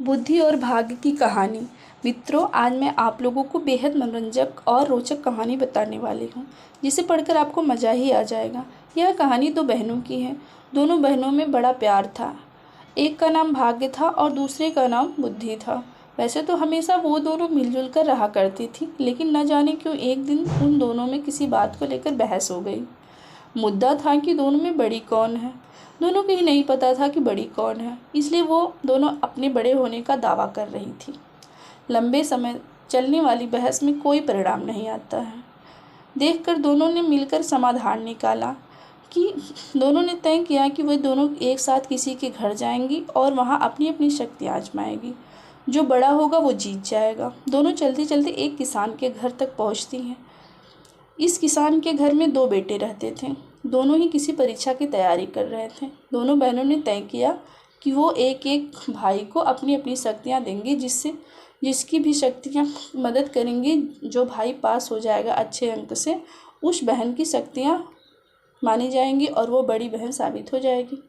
बुद्धि और भाग्य की कहानी। मित्रों, आज मैं आप लोगों को बेहद मनोरंजक और रोचक कहानी बताने वाली हूँ, जिसे पढ़कर आपको मज़ा ही आ जाएगा। यह कहानी दो बहनों की है। दोनों बहनों में बड़ा प्यार था। एक का नाम भाग्य था और दूसरे का नाम बुद्धि था। वैसे तो हमेशा वो दोनों मिलजुल कर रहा करती थी, लेकिन न जाने क्यों एक दिन उन दोनों में किसी बात को लेकर बहस हो गई। मुद्दा था कि दोनों में बड़ी कौन है। दोनों को ही नहीं पता था कि बड़ी कौन है, इसलिए वो दोनों अपने बड़े होने का दावा कर रही थी। लंबे समय चलने वाली बहस में कोई परिणाम नहीं आता है। देखकर दोनों ने मिलकर समाधान निकाला कि दोनों ने तय किया कि वे दोनों एक साथ किसी के घर जाएंगी और वहाँ अपनी अपनी शक्ति आजमाएंगी। जो बड़ा होगा वो जीत जाएगा। दोनों चलते चलते एक किसान के घर तक पहुँचती हैं। इस किसान के घर में दो बेटे रहते थे। दोनों ही किसी परीक्षा की तैयारी कर रहे थे। दोनों बहनों ने तय किया कि वो एक एक भाई को अपनी अपनी शक्तियाँ देंगे, जिसकी भी शक्तियाँ मदद करेंगी। जो भाई पास हो जाएगा अच्छे अंक से, उस बहन की शक्तियाँ मानी जाएंगी और वो बड़ी बहन साबित हो जाएगी।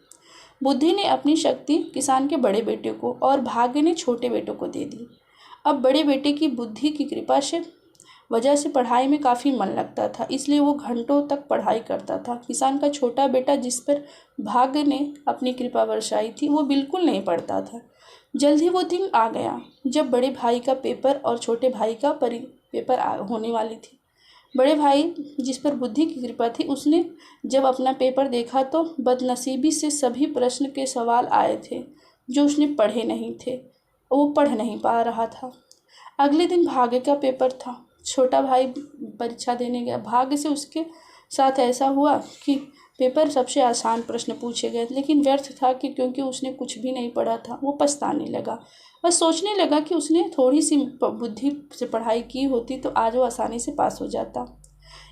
बुद्धि ने अपनी शक्ति किसान के बड़े बेटे को और भाग्य ने छोटे बेटों को दे दी। अब बड़े बेटे की बुद्धि की कृपा से वजह से पढ़ाई में काफ़ी मन लगता था, इसलिए वो घंटों तक पढ़ाई करता था। किसान का छोटा बेटा, जिस पर भाग्य ने अपनी कृपा बरसाई थी, वो बिल्कुल नहीं पढ़ता था। जल्द ही वो दिन आ गया जब बड़े भाई का पेपर और छोटे भाई का पेपर होने वाली थी। बड़े भाई, जिस पर बुद्धि की कृपा थी, उसने जब अपना पेपर देखा तो बदनसीबी से सभी प्रश्न के सवाल आए थे जो उसने पढ़े नहीं थे। वो पढ़ नहीं पा रहा था। अगले दिन भाग्य का पेपर था। छोटा भाई परीक्षा देने गया। भाग्य से उसके साथ ऐसा हुआ कि पेपर सबसे आसान प्रश्न पूछे गए, लेकिन व्यर्थ था कि क्योंकि उसने कुछ भी नहीं पढ़ा था। वो पछताने लगा। वह सोचने लगा कि उसने थोड़ी सी बुद्धि से पढ़ाई की होती तो आज वो आसानी से पास हो जाता।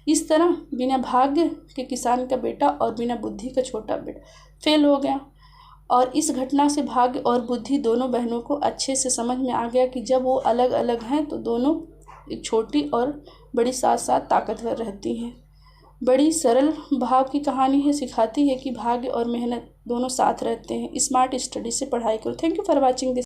इस तरह बिना भाग्य के किसान का बेटा और बिना बुद्धि का छोटा बेटा फेल हो गया। और इस घटना से भाग्य और बुद्धि दोनों बहनों को अच्छे से समझ में आ गया कि जब वो अलग अलग हैं तो दोनों एक छोटी और बड़ी साथ साथ ताकतवर रहती हैं। बड़ी सरल भाव की कहानी है। सिखाती है कि भाग्य और मेहनत दोनों साथ रहते हैं। स्मार्ट स्टडी से पढ़ाई करो। Thank you for watching this.